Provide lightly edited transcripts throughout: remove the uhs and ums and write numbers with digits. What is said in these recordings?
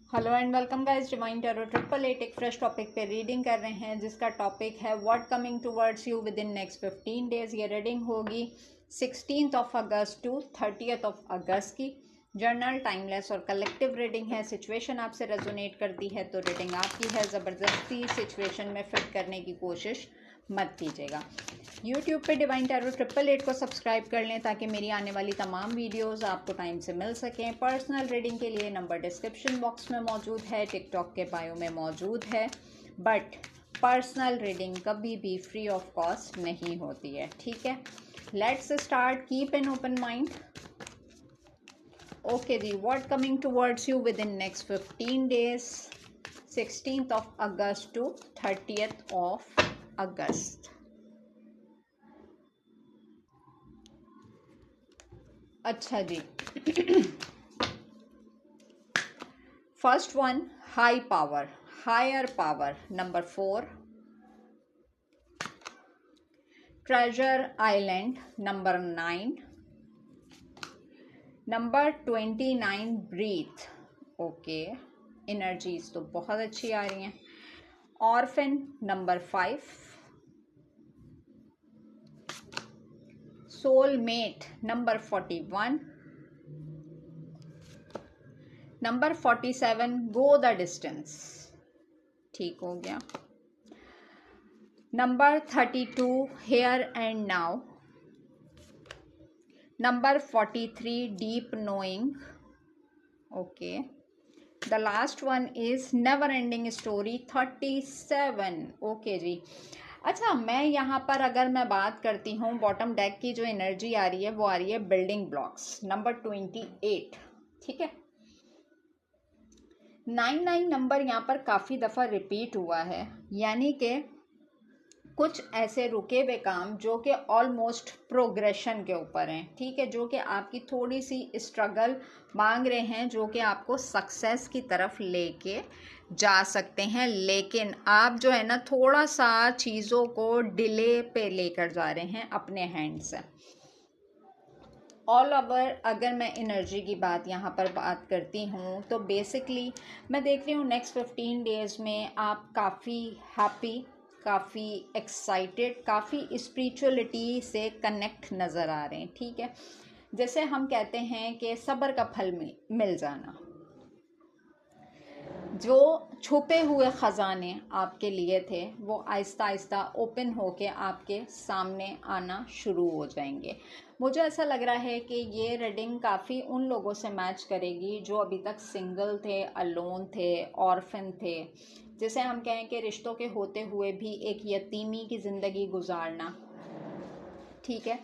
Hello and welcome guys, divine tarot 888 एक fresh topic पे reading कर रहे हैं जिसका टॉपिक है what coming towards you within next 15 days. ये रीडिंग होगी 16 अगस्त टू 30 अगस्त की। जर्नल, टाइमलेस और कलेक्टिव रीडिंग है। सिचुएशन आपसे रेजोनेट करती है तो रीडिंग आपकी है। ज़बरदस्ती सिचुएशन में फिट करने की कोशिश मत कीजिएगा। YouTube पे डिवाइन टैरो 888 को सब्सक्राइब कर लें ताकि मेरी आने वाली तमाम वीडियोस आपको टाइम से मिल सकें। पर्सनल रीडिंग के लिए नंबर डिस्क्रिप्शन बॉक्स में मौजूद है, टिकटॉक के बायो में मौजूद है। बट पर्सनल रीडिंग कभी भी फ्री ऑफ कॉस्ट नहीं होती है, ठीक है। Let's start. Keep an open mind. Okay जी, what coming towards you within next 15 days 16 August to 30 August. अच्छा जी। First one, high power, higher power, number 4। Treasure island, number 9। Number 29, breath. Okay, energies तो बहुत अच्छी आ रही हैं। Orphan, number 5। Soulmate, number 41। Number 47, go the distance. ठीक हो गया। Number 32, here and now. Number 43, deep knowing. Okay, the last one is never ending story, 37। Okay जी। अच्छा, मैं यहाँ पर अगर मैं बात करती हूँ, बॉटम डेक की जो एनर्जी आ रही है वो आ रही है बिल्डिंग ब्लॉक्स, नंबर 28। ठीक है, 99 नंबर यहाँ पर काफ़ी दफ़ा रिपीट हुआ है, यानी कि कुछ ऐसे रुके हुए काम जो कि ऑलमोस्ट प्रोग्रेशन के ऊपर हैं, ठीक है, जो कि आपकी थोड़ी सी स्ट्रगल मांग रहे हैं, जो कि आपको सक्सेस की तरफ लेके जा सकते हैं, लेकिन आप जो है ना थोड़ा सा चीज़ों को डिले पे लेकर जा रहे हैं अपने हैंड से। ऑल ओवर अगर मैं एनर्जी की बात यहाँ पर बात करती हूँ तो बेसिकली मैं देख रही हूँ नेक्स्ट 15 डेज़ में आप काफ़ी हैप्पी, काफ़ी एक्साइटेड, काफ़ी स्पिरिचुअलिटी से कनेक्ट नज़र आ रहे हैं, ठीक है। जैसे हम कहते हैं कि सब्र का फल मिल जाना। जो छुपे हुए ख़जाने आपके लिए थे वो आहिस्ता आहिस्ता ओपन होके आपके सामने आना शुरू हो जाएंगे। मुझे ऐसा लग रहा है कि ये रीडिंग काफ़ी उन लोगों से मैच करेगी जो अभी तक सिंगल थे, अलोन थे, ऑर्फन थे। जैसे हम कहें कि रिश्तों के होते हुए भी एक यतीमी की ज़िंदगी गुजारना, ठीक है।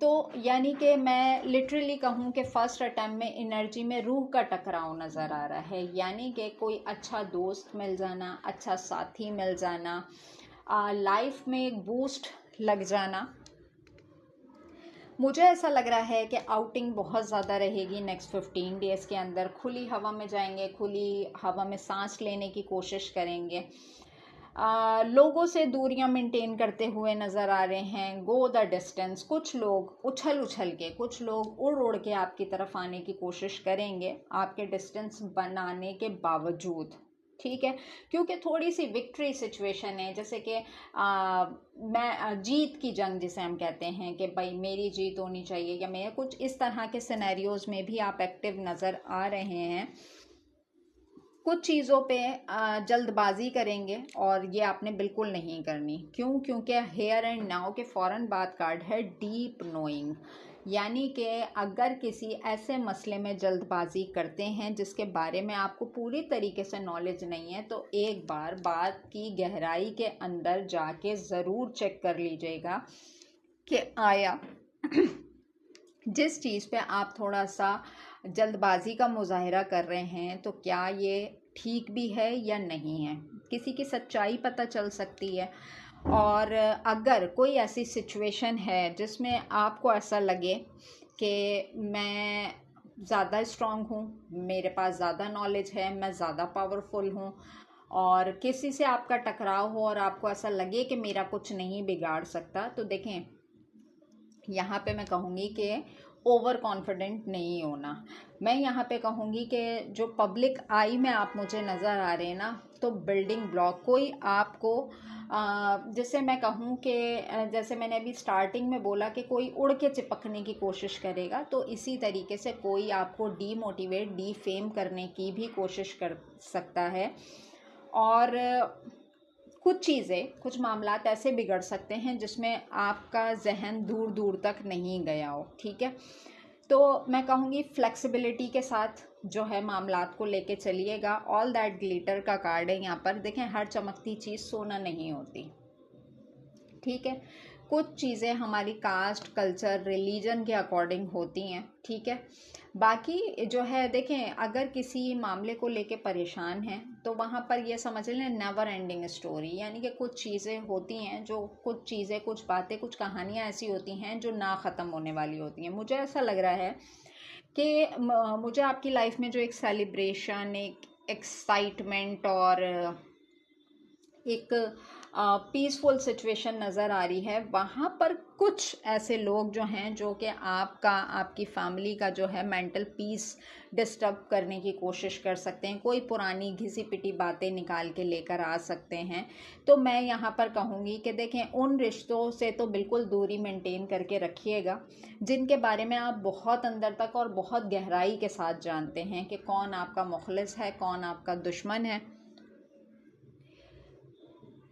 तो यानी कि मैं लिटरली कहूँ कि फ़र्स्ट अटैम्प्ट में एनर्जी में रूह का टकराव नज़र आ रहा है, यानी कि कोई अच्छा दोस्त मिल जाना, अच्छा साथी मिल जाना, लाइफ में एक बूस्ट लग जाना। मुझे ऐसा लग रहा है कि आउटिंग बहुत ज़्यादा रहेगी नेक्स्ट 15 डेज़ के अंदर। खुली हवा में जाएंगे, खुली हवा में सांस लेने की कोशिश करेंगे। लोगों से दूरियां मेंटेन करते हुए नज़र आ रहे हैं। गो द डिस्टेंस। कुछ लोग उछल उछल के, कुछ लोग उड़ उड़ के आपकी तरफ आने की कोशिश करेंगे आपके डिस्टेंस बनाने के बावजूद, ठीक है, क्योंकि थोड़ी सी विक्ट्री सिचुएशन है। जैसे कि मैं जीत की जंग जिसे हम कहते हैं कि भाई मेरी जीत होनी चाहिए, या मैं कुछ इस तरह के सिनेरियोज में भी आप एक्टिव नज़र आ रहे हैं। कुछ चीज़ों पे जल्दबाजी करेंगे और ये आपने बिल्कुल नहीं करनी। क्यों? क्योंकि हेयर एंड नाउ के फ़ौरन बाद कार्ड है डीप नोइंग, यानी कि अगर किसी ऐसे मसले में जल्दबाजी करते हैं जिसके बारे में आपको पूरी तरीके से नॉलेज नहीं है, तो एक बार बात की गहराई के अंदर जाके ज़रूर चेक कर लीजिएगा कि आया जिस चीज़ पे आप थोड़ा सा जल्दबाजी का मुजाहिरा कर रहे हैं तो क्या ये ठीक भी है या नहीं है। किसी की सच्चाई पता चल सकती है। और अगर कोई ऐसी सिचुएशन है जिसमें आपको ऐसा लगे कि मैं ज़्यादा स्ट्रांग हूँ, मेरे पास ज़्यादा नॉलेज है, मैं ज़्यादा पावरफुल हूँ, और किसी से आपका टकराव हो और आपको ऐसा लगे कि मेरा कुछ नहीं बिगाड़ सकता, तो देखें यहाँ पे मैं कहूँगी कि ओवर कॉन्फिडेंट नहीं होना। मैं यहाँ पे कहूँगी कि जो पब्लिक आई में आप मुझे नज़र आ रहे हैं ना, तो बिल्डिंग ब्लॉक कोई आपको जैसे मैं कहूँ कि जैसे मैंने अभी स्टार्टिंग में बोला कि कोई उड़ के चिपकने की कोशिश करेगा, तो इसी तरीके से कोई आपको डीमोटिवेट डीफेम करने की भी कोशिश कर सकता है। और कुछ चीज़ें, कुछ मामलात ऐसे बिगड़ सकते हैं जिसमें आपका जहन दूर दूर तक नहीं गया हो। ठीक है, तो मैं कहूँगी फ्लेक्सिबिलिटी के साथ जो है मामलात को लेके चलिएगा। ऑल दैट ग्लिटर का कार्ड है यहाँ पर। देखें, हर चमकती चीज़ सोना नहीं होती। ठीक है, कुछ चीज़ें हमारी कास्ट, कल्चर, रिलीजन के अकॉर्डिंग होती हैं। ठीक है, बाकी जो है देखें, अगर किसी मामले को लेके परेशान हैं तो वहाँ पर ये समझ लें नेवर एंडिंग स्टोरी, यानी कि कुछ चीज़ें होती हैं जो, कुछ चीज़ें, कुछ बातें, कुछ कहानियाँ ऐसी होती हैं जो ना ख़त्म होने वाली होती हैं। मुझे ऐसा लग रहा है कि मुझे आपकी लाइफ में जो एक सेलिब्रेशन, एक एक्साइटमेंट और एक पीसफुल सिचुएशन नज़र आ रही है, वहाँ पर कुछ ऐसे लोग जो हैं जो कि आपका, आपकी फैमिली का जो है मेंटल पीस डिस्टर्ब करने की कोशिश कर सकते हैं। कोई पुरानी घिसी पिटी बातें निकाल के लेकर आ सकते हैं। तो मैं यहाँ पर कहूँगी कि देखें, उन रिश्तों से तो बिल्कुल दूरी मेंटेन करके रखिएगा जिनके बारे में आप बहुत अंदर तक और बहुत गहराई के साथ जानते हैं कि कौन आपका मुखलिस है, कौन आपका दुश्मन है।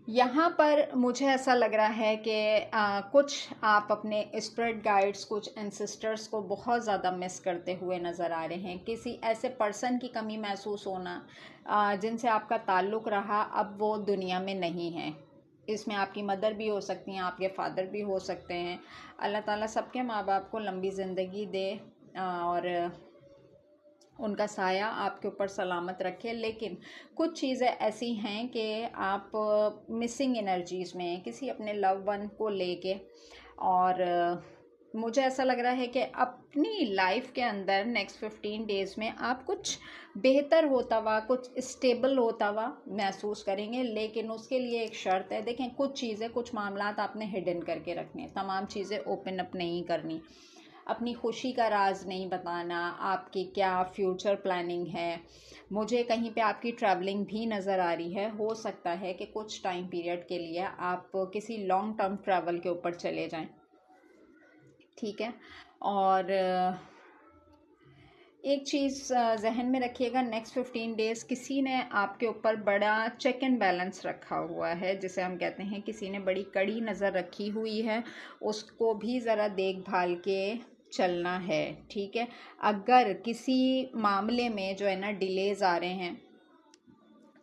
यहाँ पर मुझे ऐसा लग रहा है कि कुछ आप अपने स्पिरिट गाइड्स, कुछ एंसेस्टर्स को बहुत ज़्यादा मिस करते हुए नज़र आ रहे हैं। किसी ऐसे पर्सन की कमी महसूस होना जिनसे आपका ताल्लुक़ रहा, अब वो दुनिया में नहीं है। इसमें आपकी मदर भी हो सकती हैं, आपके फादर भी हो सकते हैं। अल्लाह ताला सबके माँ बाप को लंबी ज़िंदगी दे और उनका साया आपके ऊपर सलामत रखे। लेकिन कुछ चीज़ें ऐसी हैं कि आप मिसिंग एनर्जीज़ में किसी अपने लव वन को लेके, और मुझे ऐसा लग रहा है कि अपनी लाइफ के अंदर नेक्स्ट 15 डेज़ में आप कुछ बेहतर होता हुआ, कुछ स्टेबल होता हुआ महसूस करेंगे। लेकिन उसके लिए एक शर्त है। देखें, कुछ चीज़ें, कुछ मामलात आपने हिडन करके रखने, तमाम चीज़ें ओपन अप नहीं करनी। अपनी खुशी का राज नहीं बताना, आपकी क्या फ्यूचर प्लानिंग है। मुझे कहीं पे आपकी ट्रैवलिंग भी नज़र आ रही है। हो सकता है कि कुछ टाइम पीरियड के लिए आप किसी लॉन्ग टर्म ट्रैवल के ऊपर चले जाएं। ठीक है, और एक चीज़ जहन में रखिएगा, नेक्स्ट 15 डेज़ किसी ने आपके ऊपर बड़ा चेक एंड बैलेंस रखा हुआ है, जिसे हम कहते हैं किसी ने बड़ी कड़ी नज़र रखी हुई है। उसको भी ज़रा देखभाल के चलना है। ठीक है, अगर किसी मामले में जो है ना डिलेज़ आ रहे हैं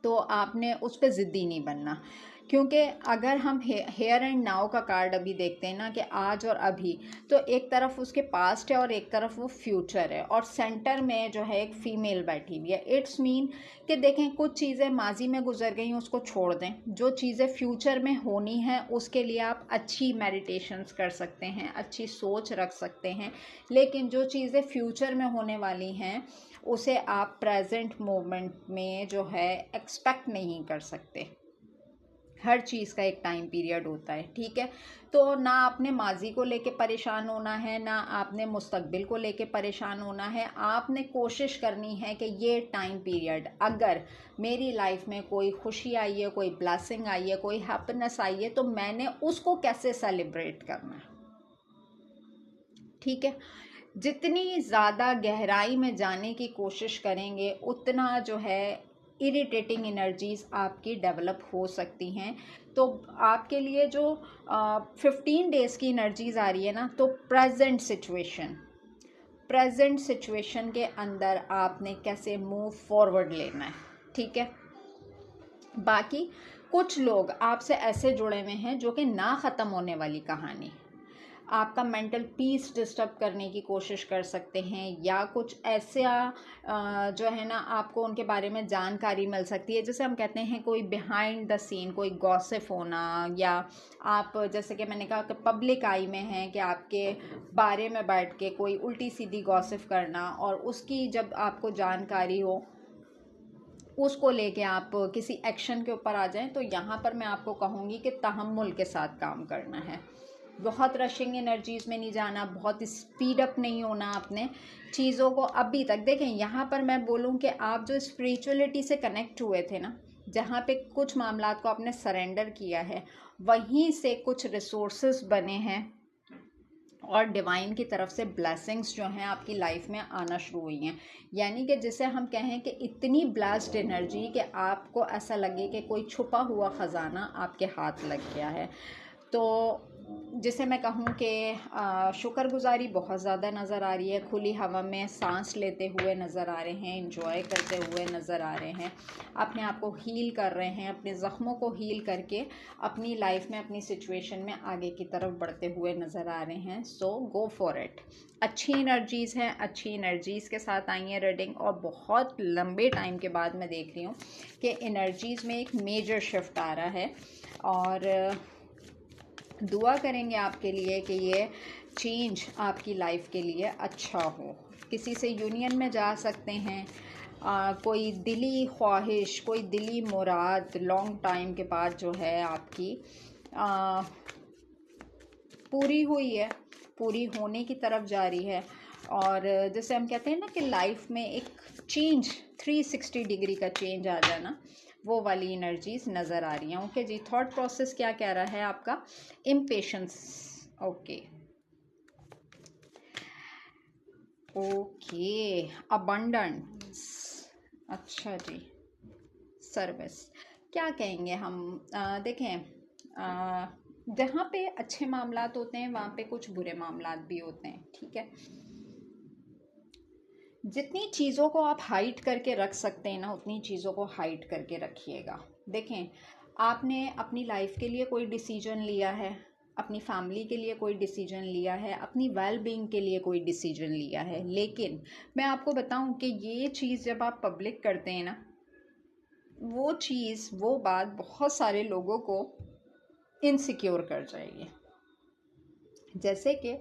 तो आपने उस पर ज़िद्दी नहीं बनना। क्योंकि अगर हम हेयर एंड नाउ का कार्ड अभी देखते हैं ना कि आज और अभी, तो एक तरफ उसके पास्ट है और एक तरफ वो फ्यूचर है, और सेंटर में जो है एक फ़ीमेल बैठी हुई है। इट्स मीन कि देखें, कुछ चीज़ें माजी में गुजर गई, उसको छोड़ दें। जो चीज़ें फ्यूचर में होनी है उसके लिए आप अच्छी मेडिटेशंस कर सकते हैं, अच्छी सोच रख सकते हैं। लेकिन जो चीज़ें फ्यूचर में होने वाली हैं उसे आप प्रेजेंट मोमेंट में जो है एक्सपेक्ट नहीं कर सकते। हर चीज़ का एक टाइम पीरियड होता है। ठीक है, तो ना आपने माजी को लेके परेशान होना है, ना आपने मुस्तकबिल को लेके परेशान होना है। आपने कोशिश करनी है कि ये टाइम पीरियड, अगर मेरी लाइफ में कोई खुशी आई है, कोई ब्लेसिंग आई है, कोई हैप्पीनेस आई है, तो मैंने उसको कैसे सेलिब्रेट करना है। ठीक है, जितनी ज़्यादा गहराई में जाने की कोशिश करेंगे उतना जो है इरिटेटिंग एनर्जीज़ आपकी डेवलप हो सकती हैं। तो आपके लिए जो 15 डेज़ की एनर्जीज़ आ रही है ना, तो प्रेजेंट सिचुएशन के अंदर आपने कैसे मूव फॉरवर्ड लेना है। ठीक है, बाकी कुछ लोग आपसे ऐसे जुड़े हुए हैं जो कि ना ख़त्म होने वाली कहानी, आपका मेंटल पीस डिस्टर्ब करने की कोशिश कर सकते हैं, या कुछ ऐसा जो है ना आपको उनके बारे में जानकारी मिल सकती है, जैसे हम कहते हैं कोई बिहाइंड द सीन, कोई गॉसिप होना, या आप जैसे कि मैंने कहा कि पब्लिक आई में हैं कि आपके बारे में बैठ के कोई उल्टी सीधी गॉसिप करना, और उसकी जब आपको जानकारी हो उसको लेके आप किसी एक्शन के ऊपर आ जाएं। तो यहाँ पर मैं आपको कहूँगी कि तहम्मुल के साथ काम करना है। बहुत रशिंग एनर्जीज़ में नहीं जाना, बहुत स्पीड अप नहीं होना अपने चीज़ों को। अभी तक देखें, यहाँ पर मैं बोलूँ कि आप जो स्पिरिचुअलिटी से कनेक्ट हुए थे ना, जहाँ पे कुछ मामलात को आपने सरेंडर किया है, वहीं से कुछ रिसोर्सेज बने हैं और डिवाइन की तरफ से ब्लेसिंग्स जो हैं आपकी लाइफ में आना शुरू हुई हैं। यानी कि जिसे हम कहें कि इतनी ब्लास्ड एनर्जी कि आपको ऐसा लगे कि कोई छुपा हुआ ख़जाना आपके हाथ लग गया है। तो जिसे मैं कहूँ कि शुक्रगुजारी बहुत ज़्यादा नज़र आ रही है। खुली हवा में सांस लेते हुए नज़र आ रहे हैं, एंजॉय करते हुए नज़र आ रहे हैं, अपने आप को हील कर रहे हैं, अपने ज़ख्मों को हील करके अपनी लाइफ में, अपनी सिचुएशन में आगे की तरफ बढ़ते हुए नज़र आ रहे हैं। सो गो फॉर इट। अच्छी एनर्जीज़ हैं, अच्छी एनर्जीज़ के साथ आई है रीडिंग, और बहुत लंबे टाइम के बाद मैं देख रही हूँ कि एनर्जीज़ में एक मेजर शिफ्ट आ रहा है। और दुआ करेंगे आपके लिए कि ये चेंज आपकी लाइफ के लिए अच्छा हो। किसी से यूनियन में जा सकते हैं, कोई दिली ख्वाहिश, कोई दिली मुराद लॉन्ग टाइम के बाद जो है आपकी पूरी हुई है, पूरी होने की तरफ जा रही है। और जैसे हम कहते हैं ना कि लाइफ में एक चेंज, 360 डिग्री का चेंज आ जाना, वो वाली एनर्जीज नज़र आ रही हैं। ओके जी, थॉट प्रोसेस क्या कह रहा है आपका? इम्पेशंस। Okay okay, abundance. अच्छा जी, सर्विस। क्या कहेंगे हम? देखें, जहाँ पे अच्छे मामलात होते हैं वहाँ पे कुछ बुरे मामलात भी होते हैं, ठीक है। जितनी चीज़ों को आप हाइड करके रख सकते हैं ना, उतनी चीज़ों को हाइड करके रखिएगा। देखें, आपने अपनी लाइफ के लिए कोई डिसीजन लिया है, अपनी फैमिली के लिए कोई डिसीजन लिया है, अपनी वेल बीइंग के लिए कोई डिसीजन लिया है, लेकिन मैं आपको बताऊं कि ये चीज़ जब आप पब्लिक करते हैं ना, वो चीज़, वो बात बहुत सारे लोगों को इनसिक्योर कर जाएगी। जैसे कि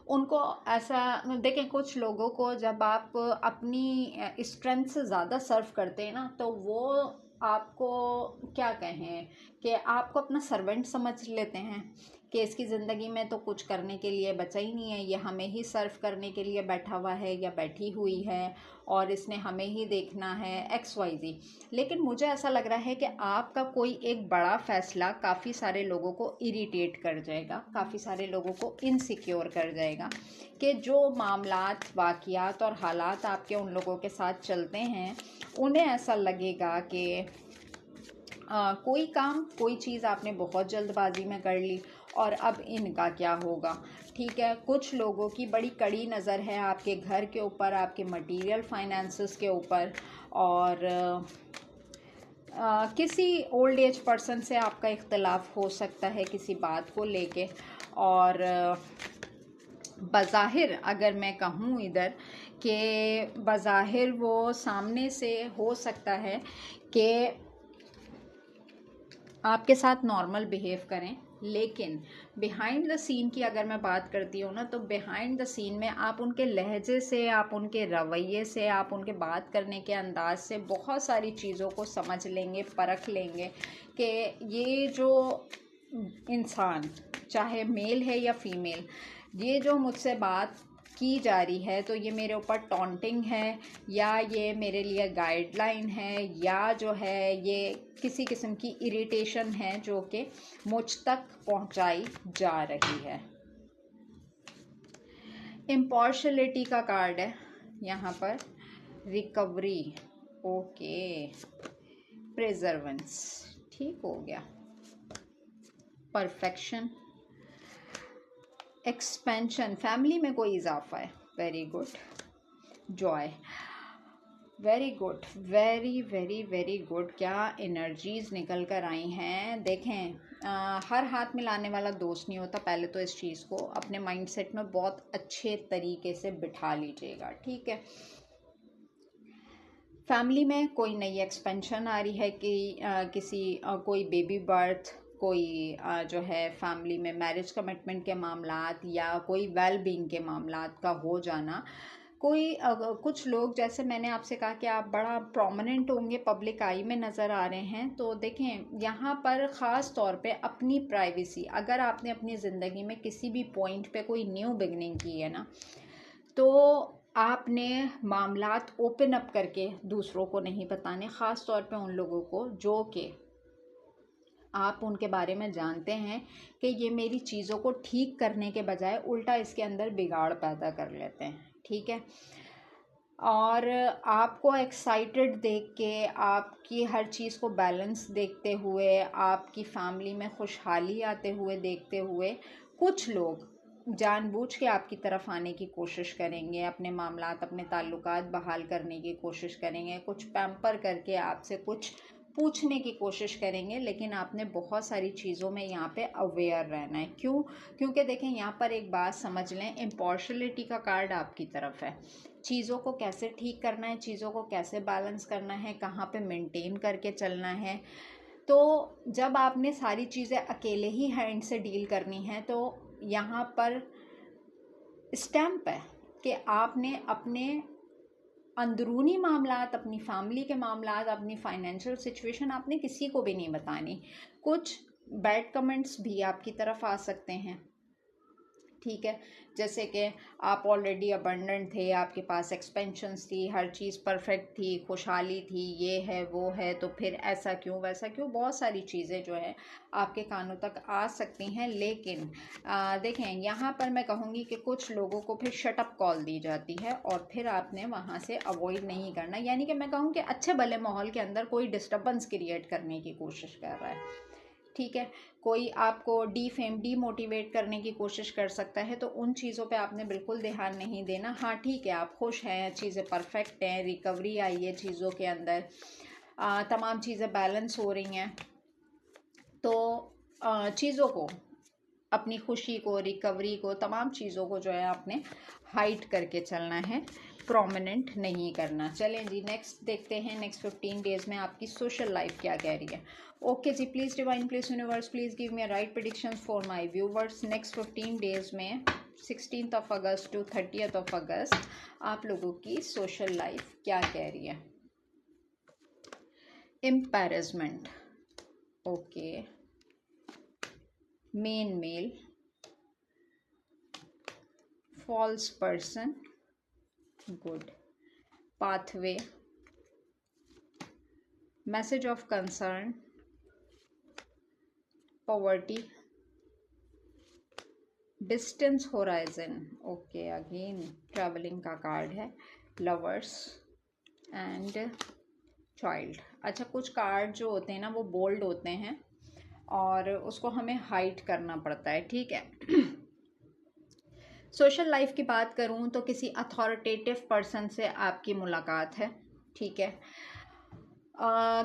उनको ऐसा, देखें, कुछ लोगों को जब आप अपनी स्ट्रेंथ से ज़्यादा सर्व करते हैं ना, तो वो आपको क्या कहें कि आपको अपना सर्वेंट समझ लेते हैं कि इसकी ज़िंदगी में तो कुछ करने के लिए बचा ही नहीं है, ये हमें ही सर्व करने के लिए बैठा हुआ है या बैठी हुई है, और इसने हमें ही देखना है, XYZ। लेकिन मुझे ऐसा लग रहा है कि आपका कोई एक बड़ा फैसला काफ़ी सारे लोगों को इरिटेट कर जाएगा, काफ़ी सारे लोगों को इनसिक्योर कर जाएगा, कि जो मामलात, वाक़ियात और हालात आपके उन लोगों के साथ चलते हैं, उन्हें ऐसा लगेगा कि कोई काम, कोई चीज़ आपने बहुत जल्दबाजी में कर ली और अब इनका क्या होगा, ठीक है। कुछ लोगों की बड़ी कड़ी नज़र है आपके घर के ऊपर, आपके मटेरियल फाइनेंसेस के ऊपर, और किसी ओल्ड एज पर्सन से आपका इख्तलाफ हो सकता है किसी बात को लेके। और बज़ाहिर अगर मैं कहूँ इधर कि बज़ाहिर वो सामने से हो सकता है कि आपके साथ नॉर्मल बिहेव करें, लेकिन बिहाइंड द सीन की अगर मैं बात करती हूँ ना, तो बिहाइंड द सीन में आप उनके लहजे से, आप उनके रवैये से, आप उनके बात करने के अंदाज से बहुत सारी चीज़ों को समझ लेंगे, परख लेंगे कि ये जो इंसान, चाहे मेल है या फीमेल, ये जो मुझसे बात की जा रही है, तो ये मेरे ऊपर टॉन्टिंग है, या ये मेरे लिए गाइडलाइन है, या जो है ये किसी किस्म की इरिटेशन है जो कि मुझ तक पहुंचाई जा रही है। इम्पार्शलिटी का कार्ड है यहाँ पर, रिकवरी, ओके, प्रिजर्वेंस, ठीक हो गया, परफेक्शन, एक्सपेंशन, फैमिली में कोई इजाफा है, very good, Joy, very good, very very very good. क्या एनर्जीज निकल कर आई हैं। देखें, हर हाथ मिलाने वाला दोस्त नहीं होता। पहले तो इस चीज़ को अपने माइंडसेट में बहुत अच्छे तरीके से बिठा लीजिएगा, ठीक है। फैमिली में कोई नई एक्सपेंशन आ रही है कि कोई बेबी बर्थ, कोई जो है फैमिली में मैरिज कमिटमेंट के मामलात, या कोई वेल बीइंग के मामलात का हो जाना, कुछ लोग, जैसे मैंने आपसे कहा कि आप बड़ा प्रोमिनेंट होंगे, पब्लिक आई में नज़र आ रहे हैं, तो देखें यहाँ पर ख़ास तौर पे अपनी प्राइवेसी, अगर आपने अपनी ज़िंदगी में किसी भी पॉइंट पे कोई न्यू बिगनिंग की है ना, तो आपने मामलात ओपन अप करके दूसरों को नहीं बताने, ख़ास तौर पे उन लोगों को जो कि आप उनके बारे में जानते हैं कि ये मेरी चीज़ों को ठीक करने के बजाय उल्टा इसके अंदर बिगाड़ पैदा कर लेते हैं, ठीक है। और आपको एक्साइटेड देख के, आपकी हर चीज़ को बैलेंस देखते हुए, आपकी फैमिली में खुशहाली आते हुए देखते हुए, कुछ लोग जानबूझ के आपकी तरफ आने की कोशिश करेंगे, अपने मामलात, अपने ताल्लुकात बहाल करने की कोशिश करेंगे, कुछ पैम्पर करके आपसे कुछ पूछने की कोशिश करेंगे, लेकिन आपने बहुत सारी चीज़ों में यहाँ पे अवेयर रहना है। क्यों? क्योंकि देखें यहाँ पर एक बात समझ लें, इम्पार्शलिटी का कार्ड आपकी तरफ है। चीज़ों को कैसे ठीक करना है, चीज़ों को कैसे बैलेंस करना है, कहाँ पे मेंटेन करके चलना है। तो जब आपने सारी चीज़ें अकेले ही हैंड से डील करनी है, तो यहाँ पर स्टैम्प है कि आपने अपने अंदरूनी मामलात, अपनी फैमिली के मामलात, अपनी फाइनेंशियल सिचुएशन आपने किसी को भी नहीं बतानी। कुछ बैड कमेंट्स भी आपकी तरफ आ सकते हैं, ठीक है, जैसे कि आप ऑलरेडी अबंडेंट थे, आपके पास एक्सपेंशंस थी, हर चीज़ परफेक्ट थी, खुशहाली थी, ये है वो है, तो फिर ऐसा क्यों वैसा क्यों, बहुत सारी चीज़ें जो है आपके कानों तक आ सकती हैं। लेकिन देखें यहाँ पर मैं कहूँगी कि कुछ लोगों को फिर शटअप कॉल दी जाती है और फिर आपने वहाँ से अवॉइड नहीं करना, यानी कि मैं कहूँ कि अच्छे भले माहौल के अंदर कोई डिस्टर्बेंस क्रिएट करने की कोशिश कर रहा है, ठीक है, कोई आपको डीमोटिवेट करने की कोशिश कर सकता है, तो उन चीज़ों पे आपने बिल्कुल ध्यान नहीं देना। हाँ ठीक है, आप खुश हैं, चीज़ें परफेक्ट हैं, रिकवरी आई है चीज़ों के अंदर, तमाम चीज़ें बैलेंस हो रही हैं, तो चीज़ों को, अपनी खुशी को, रिकवरी को, तमाम चीज़ों को जो है आपने हाइड करके चलना है, प्रोमिनेंट नहीं करना। चलें जी, नेक्स्ट देखते हैं, नेक्स्ट 15 डेज़ में आपकी सोशल लाइफ क्या कह रही है। ओके जी, please divine, please universe, please give me a right prediction for my viewers. Next 15 days में 16 अगस्त टू 30 अगस्त आप लोगों की सोशल लाइफ क्या कह रही है। Embarrassment, okay, men male, false person, good, pathway, message of concern, poverty, distance horizon, okay, again traveling का card है, lovers and child। अच्छा, कुछ कार्ड जो होते हैं ना वो बोल्ड होते हैं और उसको हमें हाइड करना पड़ता है, ठीक है। सोशल लाइफ की बात करूं तो किसी अथॉरिटेटिव पर्सन से आपकी मुलाकात है, ठीक है,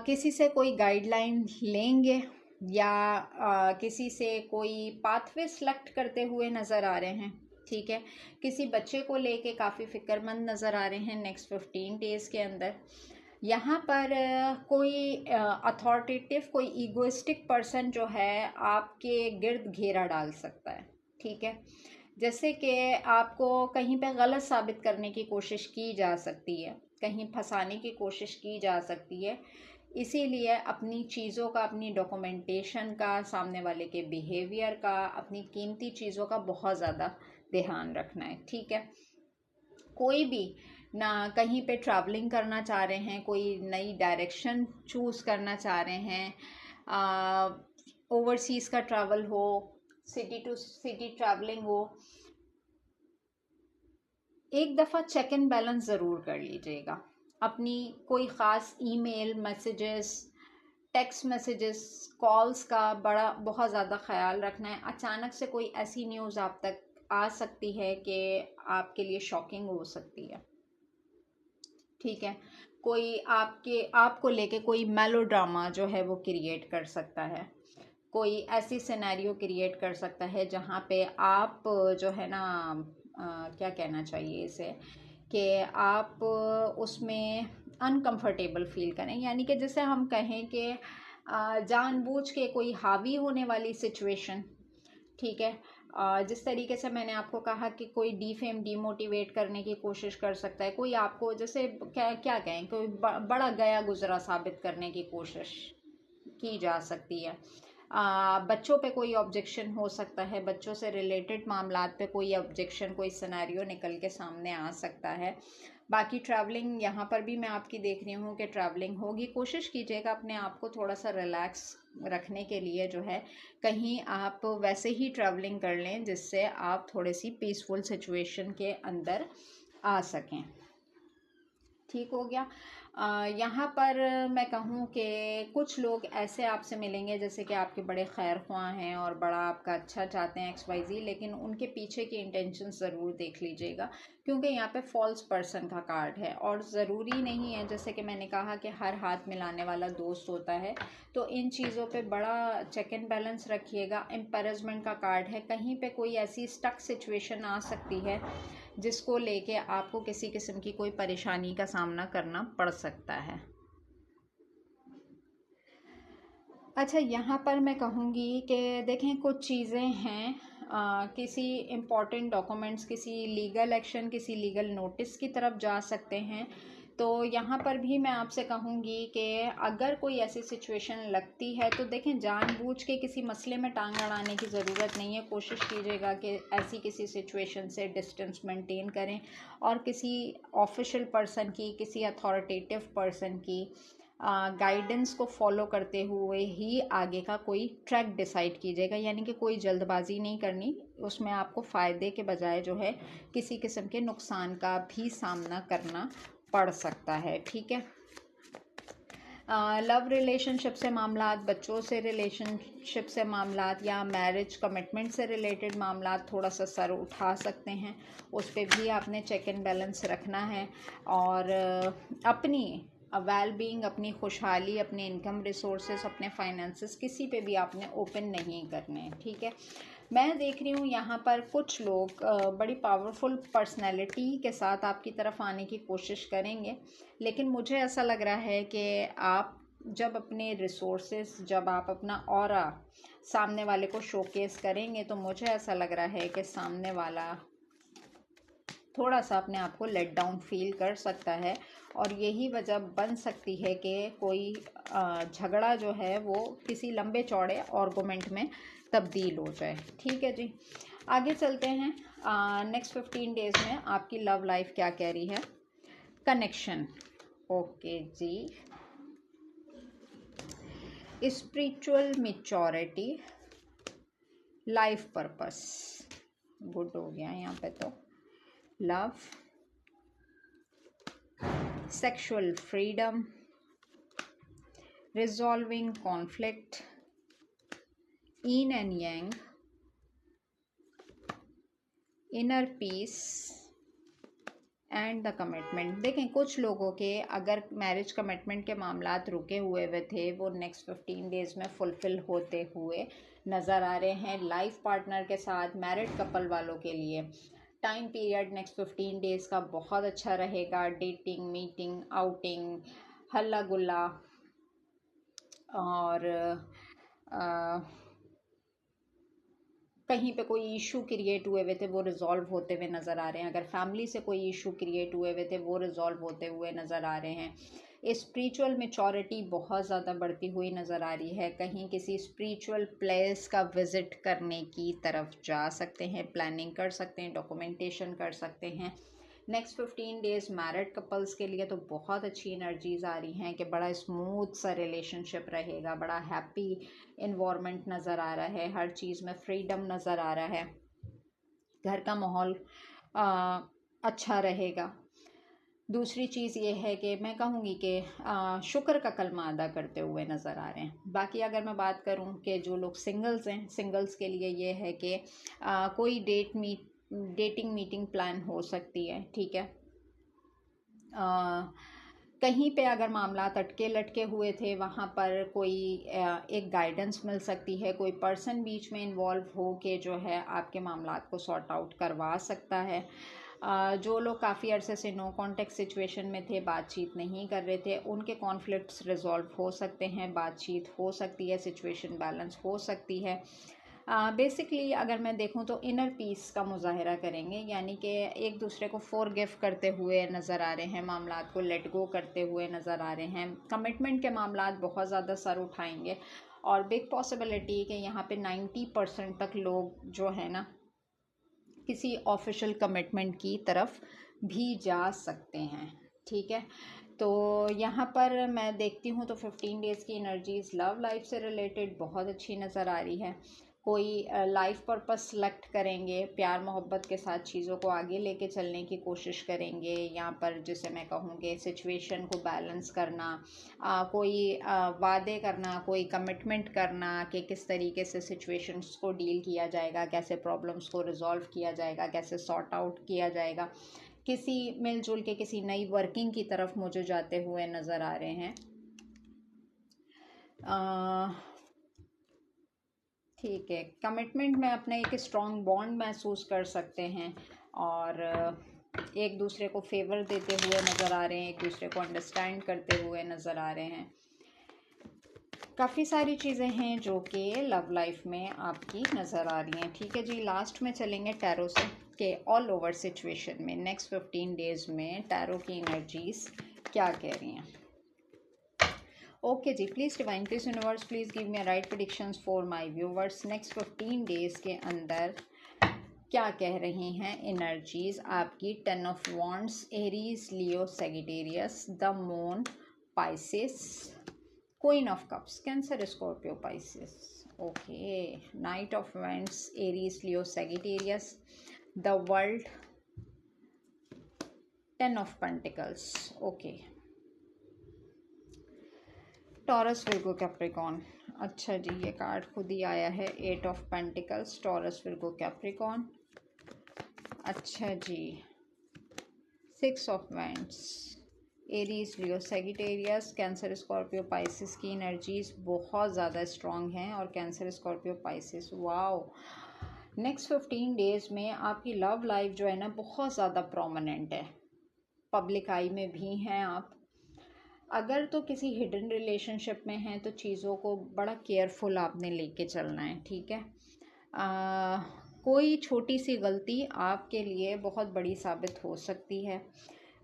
किसी से कोई गाइडलाइन लेंगे या किसी से कोई पाथवे सेलेक्ट करते हुए नज़र आ रहे हैं, ठीक है, किसी बच्चे को लेके काफ़ी फ़िक्रमंद नज़र आ रहे हैं नेक्स्ट 15 डेज़ के अंदर। यहाँ पर कोई अथॉरिटेटिव, कोई ईगोइस्टिक पर्सन जो है आपके गिर्द घेरा डाल सकता है, ठीक है, जैसे कि आपको कहीं पे गलत साबित करने की कोशिश की जा सकती है, कहीं फंसाने की कोशिश की जा सकती है, इसीलिए अपनी चीज़ों का, अपनी डॉक्यूमेंटेशन का, सामने वाले के बिहेवियर का, अपनी कीमती चीज़ों का बहुत ज़्यादा ध्यान रखना है, ठीक है। कोई भी ना कहीं पे ट्रैवलिंग करना चाह रहे हैं, कोई नई डायरेक्शन चूज़ करना चाह रहे हैं, ओवरसीज़ का ट्रैवल हो, सिटी टू सिटी ट्रैवलिंग हो, एक दफ़ा चेक इन बैलेंस ज़रूर कर लीजिएगा। अपनी कोई ख़ास email, messages, text messages, calls का बहुत ज़्यादा ख्याल रखना है। अचानक से कोई ऐसी न्यूज़ आप तक आ सकती है कि आपके लिए शॉकिंग हो सकती है, ठीक है, कोई आपको लेके कोई मेलोड्रामा जो है वो क्रिएट कर सकता है, कोई ऐसी सिनेरियो क्रिएट कर सकता है जहाँ पे आप जो है ना क्या कहना चाहिए इसे, कि आप उसमें अनकंफर्टेबल फील करें, यानी कि जैसे हम कहें कि जानबूझ के कोई हावी होने वाली सिचुएशन, ठीक है, जिस तरीके से मैंने आपको कहा कि कोई डीफेम डीमोटिवेट करने की कोशिश कर सकता है, कोई आपको जैसे क्या क्या कहें, कोई बड़ा गया गुजरा साबित करने की कोशिश की जा सकती है। बच्चों पे कोई ऑब्जेक्शन हो सकता है, बच्चों से रिलेटेड मामलात पे कोई ऑब्जेक्शन, कोई सिनेरियो निकल के सामने आ सकता है। बाकी ट्रैवलिंग यहाँ पर भी मैं आपकी देख रही हूँ कि ट्रैवलिंग होगी। कोशिश कीजिएगा अपने आप को थोड़ा सा रिलैक्स रखने के लिए जो है कहीं आप वैसे ही ट्रैवलिंग कर लें जिससे आप थोड़ी सी पीसफुल सिचुएशन के अंदर आ सकें। ठीक हो गया। यहाँ पर मैं कहूँ कि कुछ लोग ऐसे आपसे मिलेंगे जैसे कि आपके बड़े खैर ख्वाह हैं और बड़ा आपका अच्छा चाहते हैं XYZ, लेकिन उनके पीछे की इंटेंशन ज़रूर देख लीजिएगा, क्योंकि यहाँ पे फॉल्स पर्सन का कार्ड है। और ज़रूरी नहीं है, जैसे कि मैंने कहा कि हर हाथ मिलाने वाला दोस्त होता है, तो इन चीज़ों पे बड़ा चेक एंड बैलेंस रखिएगा। एम्पैरेजमेंट का कार्ड है, कहीं पे कोई ऐसी स्टक सिचुएशन आ सकती है जिसको लेके आपको किसी किस्म की कोई परेशानी का सामना करना पड़ सकता है। अच्छा, यहाँ पर मैं कहूँगी कि देखें कुछ चीज़ें हैं, किसी इम्पॉर्टेंट डॉक्यूमेंट्स, किसी लीगल एक्शन, किसी लीगल नोटिस की तरफ जा सकते हैं। तो यहाँ पर भी मैं आपसे कहूँगी कि अगर कोई ऐसी सिचुएशन लगती है तो देखें, जानबूझ के किसी मसले में टांग अड़ाने की ज़रूरत नहीं है। कोशिश कीजिएगा कि ऐसी किसी सिचुएशन से डिस्टेंस मेंटेन करें और किसी ऑफिशियल पर्सन की, किसी अथॉरिटेटिव पर्सन की गाइडेंस को फॉलो करते हुए ही आगे का कोई ट्रैक डिसाइड कीजिएगा। यानी कि कोई जल्दबाजी नहीं करनी, उसमें आपको फ़ायदे के बजाय जो है किसी किस्म के नुकसान का भी सामना करना पड़ सकता है। ठीक है। लव रिलेशनशिप से मामलात, बच्चों से रिलेशनशिप से मामलात या मैरिज कमिटमेंट से रिलेटेड मामलात थोड़ा सा सर उठा सकते हैं, उस पर भी आपने चेक एंड बैलेंस रखना है। और अपनी वेल बीइंग, अपनी खुशहाली, अपने इनकम रिसोर्सेज, अपने फाइनेंसेस किसी पे भी आपने ओपन नहीं करने हैं। ठीक है। मैं देख रही हूँ यहाँ पर कुछ लोग बड़ी पावरफुल पर्सनैलिटी के साथ आपकी तरफ आने की कोशिश करेंगे, लेकिन मुझे ऐसा लग रहा है कि आप जब अपने रिसोर्सेस, जब आप अपना ऑरा सामने वाले को शोकेस करेंगे, तो मुझे ऐसा लग रहा है कि सामने वाला थोड़ा सा अपने आप को लेट डाउन फील कर सकता है। और यही वजह बन सकती है कि कोई झगड़ा जो है वो किसी लंबे चौड़े आर्गुमेंट में तब्दील हो जाए। ठीक है जी, आगे चलते हैं। नेक्स्ट 15 डेज़ में आपकी लव लाइफ क्या कह रही है। कनेक्शन, ओके जी। Spiritual maturity, life purpose, good हो गया यहाँ पे तो। Love, sexual freedom, resolving conflict, yin and yang, inner peace and the commitment. देखें, कुछ लोगों के अगर मैरिज कमिटमेंट के मामलात रुके हुए थे, वो नेक्स्ट 15 डेज़ में फुलफ़िल होते हुए नज़र आ रहे हैं। लाइफ पार्टनर के साथ मैरिड कपल वालों के लिए टाइम पीरियड नेक्स्ट 15 डेज़ का बहुत अच्छा रहेगा। डेटिंग, मीटिंग, आउटिंग, हल्ला गुल्ला और कहीं पे कोई इशू क्रिएट हुए थे वो रिज़ॉल्व होते हुए नज़र आ रहे हैं। अगर फैमिली से कोई इशू क्रिएट हुए थे वो रिज़ॉल्व होते हुए नज़र आ रहे हैं। स्पिरिचुअल मैच्योरिटी बहुत ज़्यादा बढ़ती हुई नज़र आ रही है। कहीं किसी स्पिरिचुअल प्लेस का विज़िट करने की तरफ जा सकते हैं, प्लानिंग कर सकते हैं, डॉक्यूमेंटेशन कर सकते हैं। नेक्स्ट 15 डेज़ मैरिड कपल्स के लिए तो बहुत अच्छी एनर्जीज़ आ रही हैं कि बड़ा स्मूथ सा रिलेशनशिप रहेगा, बड़ा हैप्पी इन्वायरमेंट नज़र आ रहा है, हर चीज़ में फ्रीडम नज़र आ रहा है, घर का माहौल अच्छा रहेगा। दूसरी चीज़ ये है कि मैं कहूँगी कि शुक्र का कलमा अदा करते हुए नज़र आ रहे हैं। बाकी अगर मैं बात करूँ कि जो लोग सिंगल्स हैं, सिंगल्स के लिए ये है कि कोई डेटिंग मीटिंग प्लान हो सकती है। ठीक है। कहीं पे अगर मामला अटके लटके हुए थे वहाँ पर कोई एक गाइडेंस मिल सकती है, कोई पर्सन बीच में इन्वॉल्व हो के जो है आपके मामलात को सॉर्ट आउट करवा सकता है। जो लोग काफ़ी अरसे से नो कॉन्टेक्ट सिचुएशन में थे, बातचीत नहीं कर रहे थे, उनके कॉन्फ्लिक्ट्स रिजॉल्व हो सकते हैं, बातचीत हो सकती है, सिचुएशन बैलेंस हो सकती है। बेसिकली अगर मैं देखूं तो इनर पीस का मुजाहरा करेंगे, यानी कि एक दूसरे को फॉरगिव करते हुए नज़र आ रहे हैं, मामलात को लेट गो करते हुए नज़र आ रहे हैं। कमिटमेंट के मामलात बहुत ज़्यादा सर उठाएंगे और बिग पॉसिबिलिटी कि यहाँ पे 90% तक लोग जो है ना किसी ऑफिशियल कमिटमेंट की तरफ भी जा सकते हैं। ठीक है, तो यहाँ पर मैं देखती हूँ तो 15 डेज़ की एनर्जीज़ लव लाइफ से रिलेटेड बहुत अच्छी नज़र आ रही है। कोई लाइफ पर्पस सेलेक्ट करेंगे, प्यार मोहब्बत के साथ चीज़ों को आगे लेके चलने की कोशिश करेंगे। यहाँ पर जिसे मैं कहूँगी सिचुएशन को बैलेंस करना, कोई वादे करना, कोई कमिटमेंट करना कि किस तरीके से सिचुएशंस को डील किया जाएगा, कैसे प्रॉब्लम्स को रिजॉल्व किया जाएगा, कैसे सॉर्ट आउट किया जाएगा। किसी मिलजुल के किसी नई वर्किंग की तरफ मुझे जाते हुए नज़र आ रहे हैं। ठीक है, कमिटमेंट में अपना एक स्ट्रॉन्ग बॉन्ड महसूस कर सकते हैं और एक दूसरे को फेवर देते हुए नज़र आ रहे हैं, एक दूसरे को अंडरस्टैंड करते हुए नज़र आ रहे हैं। काफ़ी सारी चीज़ें हैं जो कि लव लाइफ में आपकी नज़र आ रही हैं। ठीक है जी, लास्ट में चलेंगे टैरो से कि ऑल ओवर सिचुएशन में नेक्स्ट 15 डेज़ में टैरो की एनर्जीज़ क्या कह रही हैं। ओके जी, please divine, please universe, please give me right predictions for my viewers. Next 15 days के अंदर क्या कह रही हैं एनर्जीज़ आपकी। 10 of wands, Aries, Leo, Sagittarius, the moon, Pisces, queen of cups, Cancer, Scorpio, Pisces. Okay, knight of wands, Aries, Leo, Sagittarius, the world, 10 of pentacles. Okay, taurus, Virgo, Capricorn. अच्छा जी, ये card खुद ही आया है, 8 of pentacles, taurus, Virgo, Capricorn. अच्छा जी, 6 of wands, Aries, Leo, Sagittarius, cancer, Scorpio, Pisces की energies बहुत ज़्यादा strong हैं और cancer, Scorpio, Pisces, wow. Next 15 days में आपकी लव लाइफ जो है ना बहुत ज़्यादा प्रोमिनेंट है, पब्लिक आई में भी हैं आप। अगर तो किसी हिडन रिलेशनशिप में हैं तो चीज़ों को बड़ा केयरफुल आपने लेके चलना है। ठीक है, कोई छोटी सी गलती आपके लिए बहुत बड़ी साबित हो सकती है।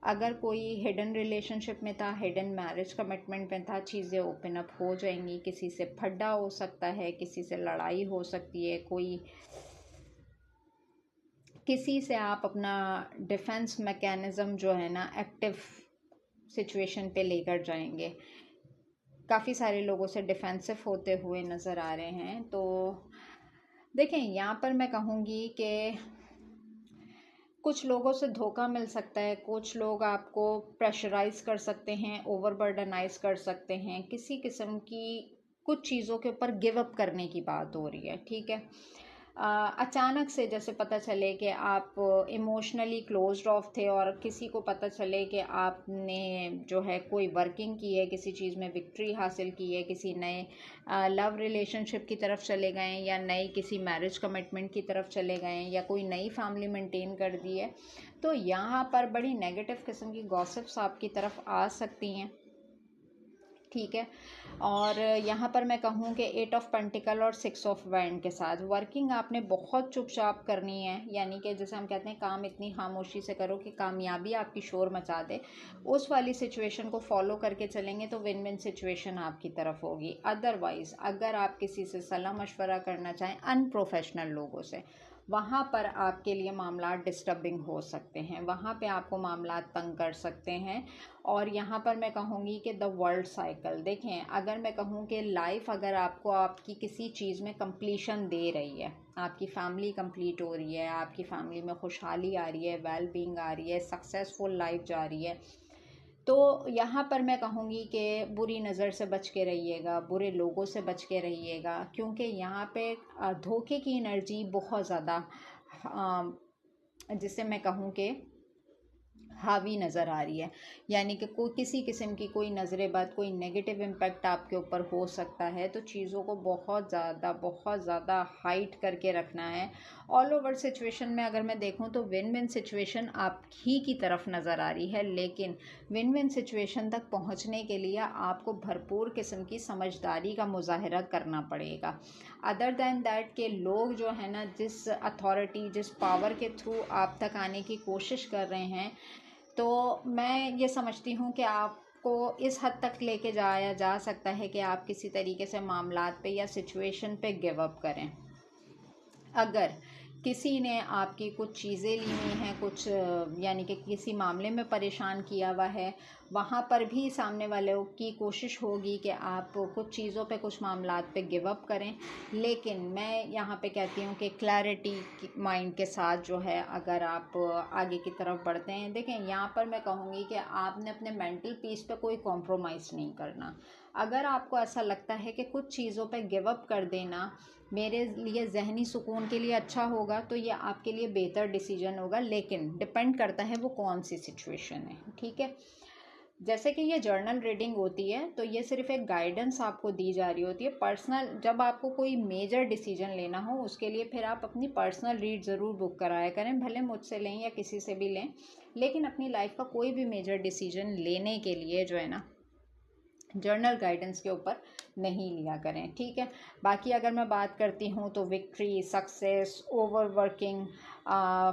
अगर कोई हिडन रिलेशनशिप में था, हिडन मैरिज कमिटमेंट में था, चीज़ें ओपन अप हो जाएंगी। किसी से फड्डा हो सकता है, किसी से लड़ाई हो सकती है, किसी से आप अपना डिफेंस मैकेनिज़्म जो है ना एक्टिव सिचुएशन पे लेकर जाएंगे। काफ़ी सारे लोगों से डिफेंसिव होते हुए नज़र आ रहे हैं। तो देखें, यहाँ पर मैं कहूँगी कि कुछ लोगों से धोखा मिल सकता है, कुछ लोग आपको प्रेशराइज कर सकते हैं, ओवरबर्डनाइज कर सकते हैं, किसी किस्म की कुछ चीज़ों के ऊपर गिव अप करने की बात हो रही है। ठीक है, अचानक से जैसे पता चले कि आप इमोशनली क्लोज्ड ऑफ थे और किसी को पता चले कि आपने जो है कोई वर्किंग की है, किसी चीज़ में विक्ट्री हासिल की है, किसी नए लव रिलेशनशिप की तरफ चले गए या नई किसी मैरिज कमिटमेंट की तरफ चले गए या कोई नई फैमिली मेंटेन कर दी है, तो यहाँ पर बड़ी नेगेटिव किस्म की गॉसिप्स आपकी तरफ आ सकती हैं। ठीक है, और यहाँ पर मैं कहूँ कि 8 ऑफ पेंटिकल और 6 ऑफ वैंड के साथ वर्किंग आपने बहुत चुपचाप करनी है, यानी कि जैसे हम कहते हैं काम इतनी खामोशी से करो कि कामयाबी आपकी शोर मचा दे, उस वाली सिचुएशन को फॉलो करके चलेंगे तो विन विन सिचुएशन आपकी तरफ होगी। अदरवाइज़ अगर आप किसी से सलाह मशवरा करना चाहें अनप्रोफेशनल लोगों से, वहाँ पर आपके लिए मामला डिस्टर्बिंग हो सकते हैं, वहाँ पे आपको मामला तंग कर सकते हैं। और यहाँ पर मैं कहूँगी कि द वर्ल्ड साइकिल देखें, अगर मैं कहूँ कि लाइफ अगर आपको आपकी किसी चीज़ में कंप्लीशन दे रही है, आपकी फैमिली कंप्लीट हो रही है, आपकी फैमिली में खुशहाली आ रही है, वेल बीइंग आ रही है, सक्सेसफुल लाइफ जा रही है, तो यहाँ पर मैं कहूँगी कि बुरी नज़र से बच के रहिएगा, बुरे लोगों से बच के रहिएगा, क्योंकि यहाँ पे धोखे की एनर्जी बहुत ज़्यादा जिसे मैं कहूँ कि हावी नज़र आ रही है, यानी कि कोई किसी किस्म की कोई नज़र बद, कोई नेगेटिव इम्पैक्ट आपके ऊपर हो सकता है। तो चीज़ों को बहुत ज़्यादा हाइट करके रखना है। ऑल ओवर सिचुएशन में अगर मैं देखूं तो विन विन सिचुएशन आप ही की तरफ नज़र आ रही है, लेकिन विन विन सिचुएशन तक पहुंचने के लिए आपको भरपूर किस्म की समझदारी का मुजाहरा करना पड़ेगा। अदर दैन दैट के लोग जो है ना, जिस अथॉरिटी, जिस पावर के थ्रू आप तक आने की कोशिश कर रहे हैं, तो मैं ये समझती हूँ कि आपको इस हद तक लेके जाया जा सकता है कि आप किसी तरीके से मामलात पे या सिचुएशन पे गिव अप करें। अगर किसी ने आपकी कुछ चीज़ें ली हुई हैं, कुछ यानी कि किसी मामले में परेशान किया हुआ है, वहाँ पर भी सामने वाले की कोशिश होगी कि आप कुछ चीज़ों पे, कुछ मामलात पे गिव अप करें। लेकिन मैं यहाँ पे कहती हूँ कि क्लैरिटी माइंड के साथ जो है, अगर आप आगे की तरफ बढ़ते हैं, देखें यहाँ पर मैं कहूँगी कि आपने अपने मेंटल पीस पे कोई कॉम्प्रोमाइज़ नहीं करना। अगर आपको ऐसा लगता है कि कुछ चीज़ों पे गिव अप कर देना मेरे लिए ज़हनी सुकून के लिए अच्छा होगा, तो ये आपके लिए बेहतर डिसीजन होगा। लेकिन डिपेंड करता है वो कौन सी सिचुएशन है, ठीक है। जैसे कि ये जर्नल रीडिंग होती है, तो ये सिर्फ एक गाइडेंस आपको दी जा रही होती है पर्सनल। जब आपको कोई मेजर डिसीजन लेना हो, उसके लिए फिर आप अपनी पर्सनल रीड ज़रूर बुक कराया करें, भले मुझसे लें या किसी से भी लें। लेकिन अपनी लाइफ का कोई भी मेजर डिसीजन लेने के लिए जो है ना, जर्नल गाइडेंस के ऊपर नहीं लिया करें, ठीक है। बाकी अगर मैं बात करती हूँ तो विक्ट्री, सक्सेस, ओवरवर्किंग,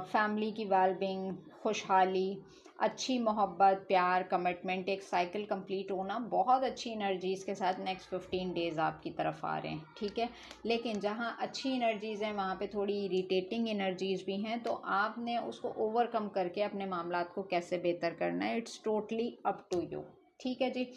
फैमिली की वेलबींग, खुशहाली, अच्छी मोहब्बत, प्यार, कमिटमेंट, एक साइकिल कंप्लीट होना, बहुत अच्छी एनर्जीज़ के साथ नेक्स्ट 15 डेज़ आपकी तरफ आ रहे हैं, ठीक है। लेकिन जहाँ अच्छी एनर्जीज़ हैं वहाँ पे थोड़ी इरिटेटिंग एनर्जीज़ भी हैं, तो आपने उसको ओवरकम करके अपने मामलात को कैसे बेहतर करना है, it's totally up to you, ठीक है जी।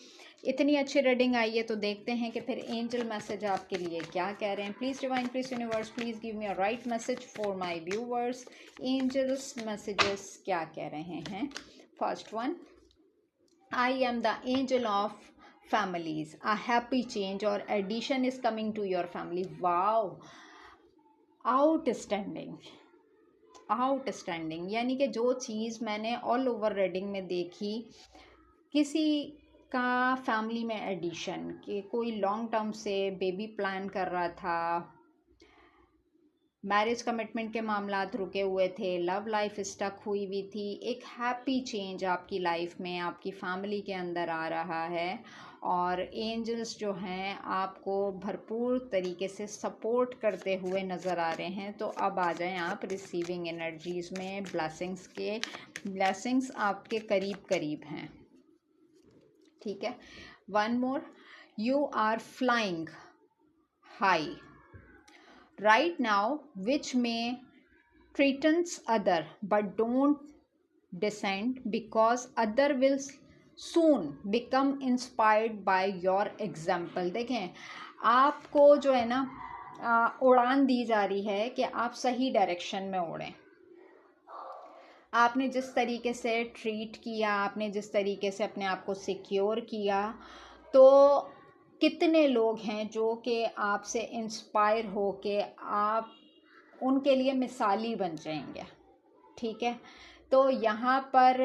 इतनी अच्छी रीडिंग आई है, तो देखते हैं कि फिर एंजल मैसेज आपके लिए क्या कह रहे हैं। Please divine, please universe, please give me a right message for my viewers. Angels messages क्या कह रहे हैं। First one, I am the angel of families, a happy change और addition is coming to your family. Wow, outstanding, outstanding. यानी कि जो चीज़ मैंने all over reading में देखी, किसी का फैमिली में एडिशन, कि कोई लॉन्ग टर्म से बेबी प्लान कर रहा था, मैरिज कमिटमेंट के मामलात रुके हुए थे, लव लाइफ स्टक हुई हुई थी, एक हैप्पी चेंज आपकी लाइफ में, आपकी फैमिली के अंदर आ रहा है। और एंजल्स जो हैं आपको भरपूर तरीके से सपोर्ट करते हुए नज़र आ रहे हैं। तो अब आ जाएं आप रिसीविंग एनर्जीज़ में, ब्लेसिंग्स के, ब्लेसिंग्स आपके करीब करीब हैं, ठीक है। One more, you are flying high right now, which may threatens other, but don't descend, because other will soon become inspired by your example। देखें, आपको जो है ना उड़ान दी जा रही है कि आप सही डायरेक्शन में उड़ें। आपने जिस तरीके से ट्रीट किया, आपने जिस तरीके से अपने आप को सिक्योर किया, तो कितने लोग हैं जो कि आपसे इंस्पायर हो के आप उनके लिए मिसाली बन जाएंगे, ठीक है। तो यहाँ पर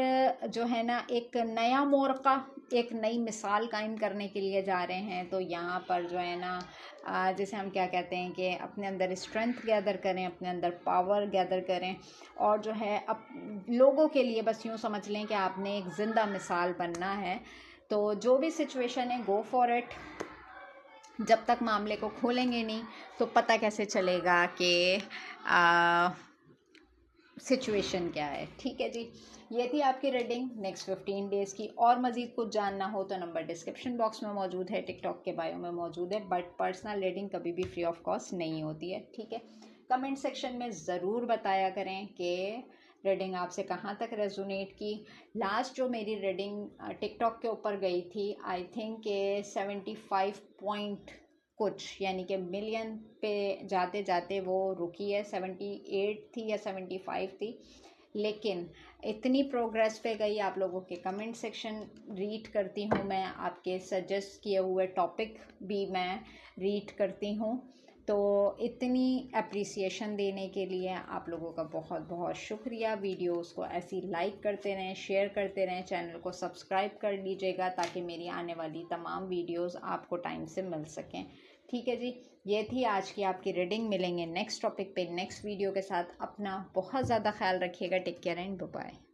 जो है ना, एक नया मोर्का, एक नई मिसाल कायम करने के लिए जा रहे हैं। तो यहाँ पर जो है ना, जैसे हम क्या कहते हैं कि अपने अंदर स्ट्रेंथ गैदर करें, अपने अंदर पावर गैदर करें, और जो है अब लोगों के लिए बस यूँ समझ लें कि आपने एक ज़िंदा मिसाल बनना है। तो जो भी सिचुएशन है, गो फॉर इट। जब तक मामले को खोलेंगे नहीं तो पता कैसे चलेगा कि सिचुएशन क्या है, ठीक है जी। ये थी आपकी रीडिंग नेक्स्ट 15 डेज़ की। और मज़ीद कुछ जानना हो तो नंबर डिस्क्रिप्शन बॉक्स में मौजूद है, टिकटॉक के बायो में मौजूद है। बट पर्सनल रीडिंग कभी भी फ्री ऑफ कॉस्ट नहीं होती है, ठीक है। कमेंट सेक्शन में ज़रूर बताया करें कि रीडिंग आपसे कहाँ तक रेजोनेट की। लास्ट जो मेरी रीडिंग टिकटॉक के ऊपर गई थी, आई थिंक के 75 पॉइंट कुछ, यानी कि मिलियन पे जाते जाते वो रुकी है, 78 थी या 75 थी। लेकिन इतनी प्रोग्रेस पे गई। आप लोगों के कमेंट सेक्शन रीड करती हूँ मैं, आपके सजेस्ट किए हुए टॉपिक भी मैं रीड करती हूँ। तो इतनी अप्रिसिएशन देने के लिए आप लोगों का बहुत बहुत शुक्रिया। वीडियोस को ऐसी लाइक करते रहें, शेयर करते रहें, चैनल को सब्सक्राइब कर लीजिएगा ताकि मेरी आने वाली तमाम वीडियोस आपको टाइम से मिल सकें। ठीक है जी, ये थी आज की आपकी रीडिंग। मिलेंगे नेक्स्ट टॉपिक पे नेक्स्ट वीडियो के साथ। अपना बहुत ज़्यादा ख्याल रखिएगा। Take care and bye bye.